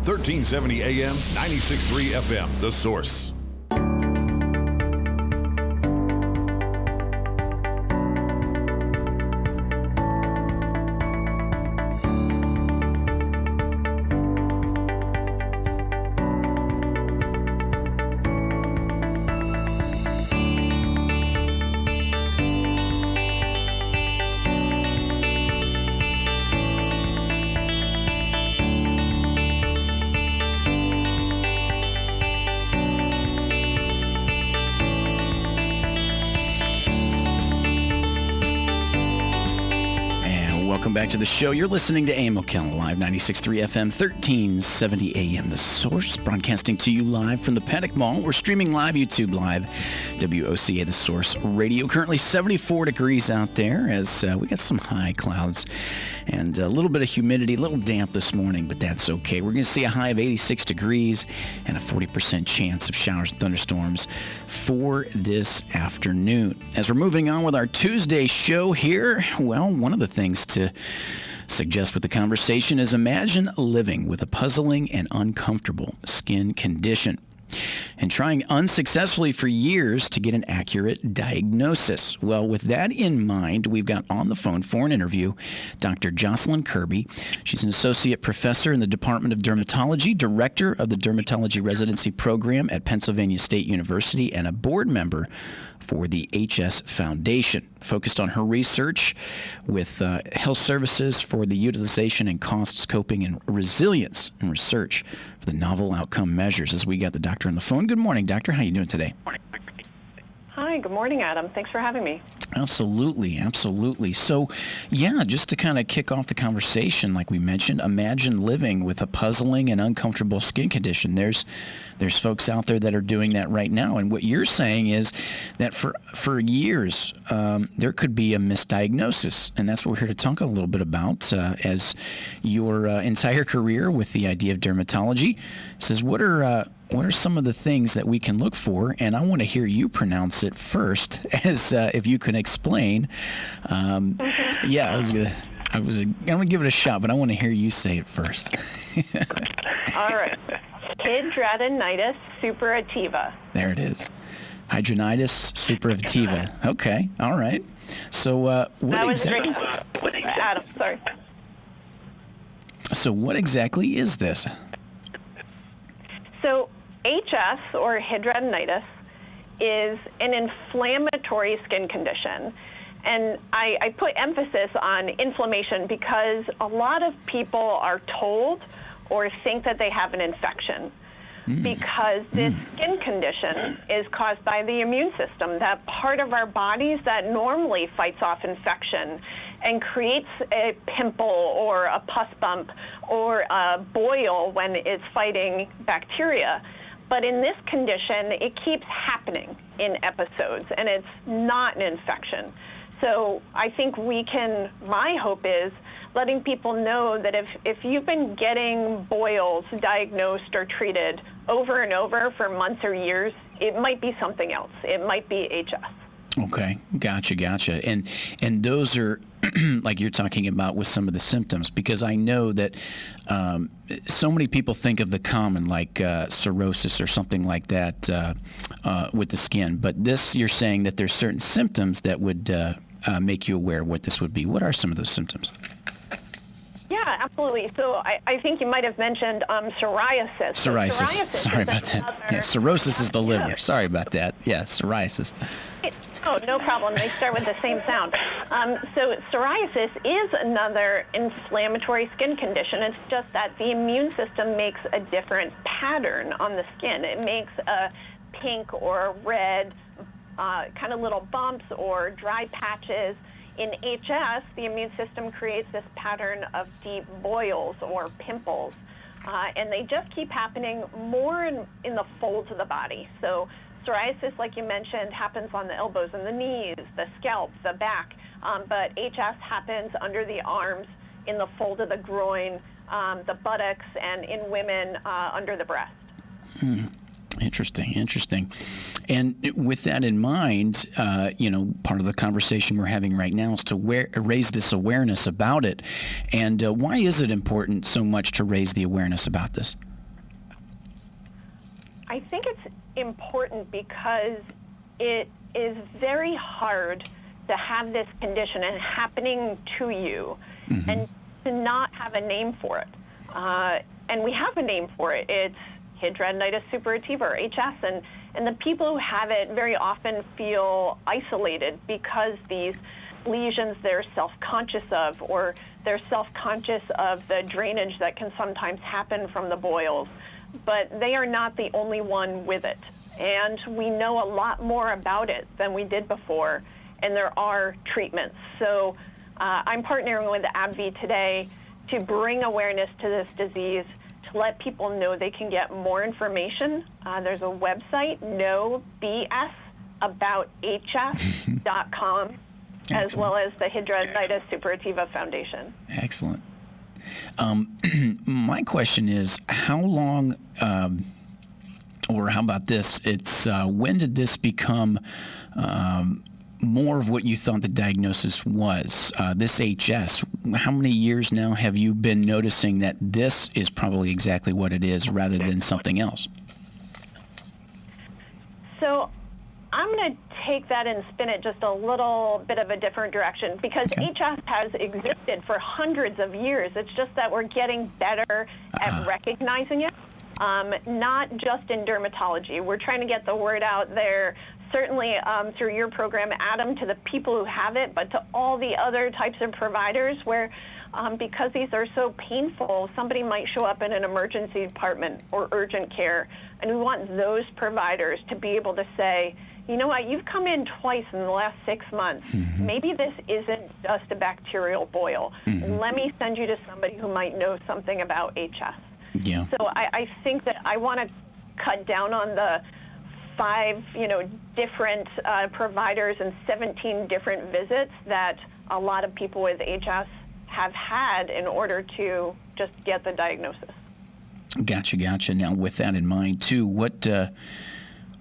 1370 AM, 96.3 FM, The Source. Welcome back to the show. You're listening to AM Ocala Live, 96.3 FM, 1370 AM. The Source, broadcasting to you live from the Panic Mall. We're streaming live, YouTube Live, WOCA, The Source Radio. Currently 74 degrees out there as we got some high clouds and a little bit of humidity, a little damp this morning, but that's okay. We're going to see a high of 86 degrees and a 40% chance of showers and thunderstorms for this afternoon. As we're moving on with our Tuesday show here, well, one of the things to suggest with the conversation is imagine living with a puzzling and uncomfortable skin condition and trying unsuccessfully for years to get an accurate diagnosis. Well, with that in mind, we've got on the phone for an interview Dr. Joslyn Kirby. She's an associate professor in the Department of Dermatology, director of the Dermatology Residency Program at Pennsylvania State University, and a board member for the HS Foundation, focused on her research with health services for the utilization and cost scoping and resilience and research for the novel outcome measures. As we got the doctor on the phone. Good morning, doctor. How are you doing today? Hi, good morning, Adam. Thanks for having me. Absolutely, absolutely. So, yeah, just to kind of kick off the conversation, like we mentioned, imagine living with a puzzling and uncomfortable skin condition. There's folks out there that are doing that right now. And what you're saying is that for years, there could be a misdiagnosis. And that's what we're here to talk a little bit about as your entire career with the idea of dermatology says, what are some of the things that we can look for? And I want to hear you pronounce it first, as if you can explain. Yeah, I'm gonna give it a shot, but I want to hear you say it first. All right. Hidradenitis suppurativa. There it is. Hidradenitis suppurativa. Okay. All right. So what exactly? Adam, sorry. So what exactly is this? So HS, or hidradenitis, is an inflammatory skin condition. And I put emphasis on inflammation because a lot of people are told or think that they have an infection because this skin condition is caused by the immune system, that part of our bodies that normally fights off infection and creates a pimple or a pus bump or a boil when it's fighting bacteria. But in this condition, it keeps happening in episodes, and it's not an infection. So I think my hope is letting people know that if you've been getting boils diagnosed or treated over and over for months or years, it might be something else. It might be HS. Okay, gotcha. And those are like you're talking about with some of the symptoms, because I know that so many people think of the common, like cirrhosis or something like that with the skin. But this, you're saying that there's certain symptoms that would make you aware of what this would be. What are some of those symptoms? Yeah, absolutely. So I think you might have mentioned psoriasis. Psoriasis. Sorry about that. Yeah, cirrhosis is the liver. Sorry about that. Yeah, psoriasis. Oh, no problem. They start with the same sound. So psoriasis is another inflammatory skin condition. It's just that the immune system makes a different pattern on the skin. It makes a pink or red kind of little bumps or dry patches. In HS, the immune system creates this pattern of deep boils or pimples, and they just keep happening more in the folds of the body. So psoriasis, like you mentioned, happens on the elbows and the knees, the scalp, the back, but HS happens under the arms, in the fold of the groin, the buttocks, and in women under the breast. Interesting. And with that in mind, part of the conversation we're having right now is to raise this awareness about it. And why is it important so much to raise the awareness about this? I think it's important because it is very hard to have this condition and happening to you and to not have a name for it. And we have a name for it. It's hidradenitis suppurativa, or HS, and the people who have it very often feel isolated because these lesions they're self-conscious of, or they're self-conscious of the drainage that can sometimes happen from the boils. But they are not the only one with it. And we know a lot more about it than we did before, and there are treatments. So I'm partnering with AbbVie today to bring awareness to this disease, to let people know they can get more information. There's a website, nobsaboutHS.com, as well as the Hidradenitis Suppurativa Foundation. Excellent. My question is, how long, or how about this? It's when did this become more of what you thought the diagnosis was? This HS, how many years now have you been noticing that this is probably exactly what it is rather than something else? So I'm going to take that and spin it just a little bit of a different direction, because HS has existed for hundreds of years. It's just that we're getting better at recognizing it, not just in dermatology. We're trying to get the word out there, certainly through your program, Adam, to the people who have it, but to all the other types of providers where, because these are so painful, somebody might show up in an emergency department or urgent care, and we want those providers to be able to say, you know what, you've come in twice in the last 6 months. Maybe this isn't just a bacterial boil. Let me send you to somebody who might know something about HS. Yeah. So I think that I want to cut down on the 5, different providers and 17 different visits that a lot of people with HS have had in order to just get the diagnosis. Gotcha. Now, with that in mind, too,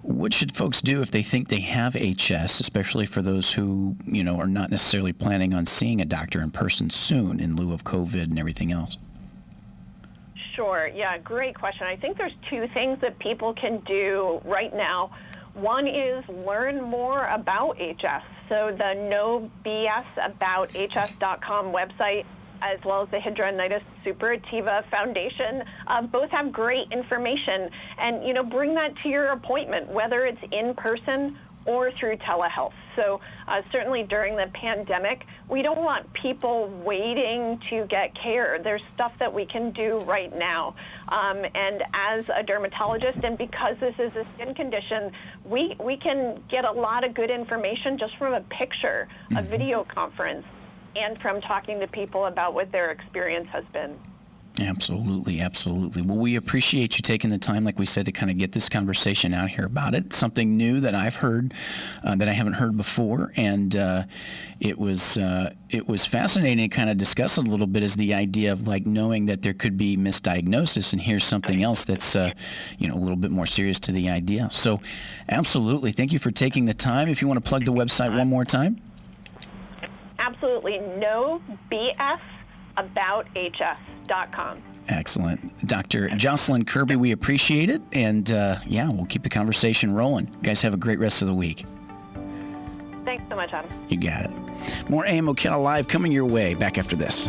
what should folks do if they think they have HS, especially for those who, are not necessarily planning on seeing a doctor in person soon in lieu of COVID and everything else? Sure. Yeah, great question. I think there's 2 things that people can do right now. One is learn more about HS. So the nobsaboutHS.com website, as well as the Hidradenitis Suppurativa Foundation, both have great information. And, bring that to your appointment, whether it's in person or through telehealth. So certainly during the pandemic, we don't want people waiting to get care. There's stuff that we can do right now. And as a dermatologist, and because this is a skin condition, we can get a lot of good information just from a picture, a video conference, and from talking to people about what their experience has been. Absolutely. Well, we appreciate you taking the time, like we said, to kind of get this conversation out here about it. Something new that I've heard that I haven't heard before, and it was fascinating to kind of discuss it a little bit, is the idea of like knowing that there could be misdiagnosis, and here's something else that's a little bit more serious to the idea. So, absolutely, thank you for taking the time. If you want to plug the website one more time. Absolutely, nobsaboutHS.com. Excellent. Dr. Joslyn Kirby, we appreciate it. And we'll keep the conversation rolling. You guys have a great rest of the week. Thanks so much, Adam. You got it. More AM Ocala Live coming your way. Back after this.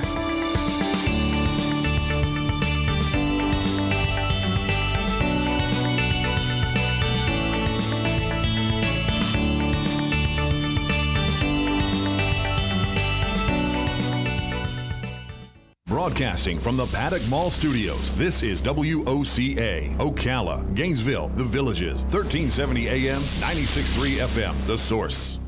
Broadcasting from the Paddock Mall Studios, this is WOCA, Ocala, Gainesville, The Villages, 1370 AM, 96.3 FM, The Source.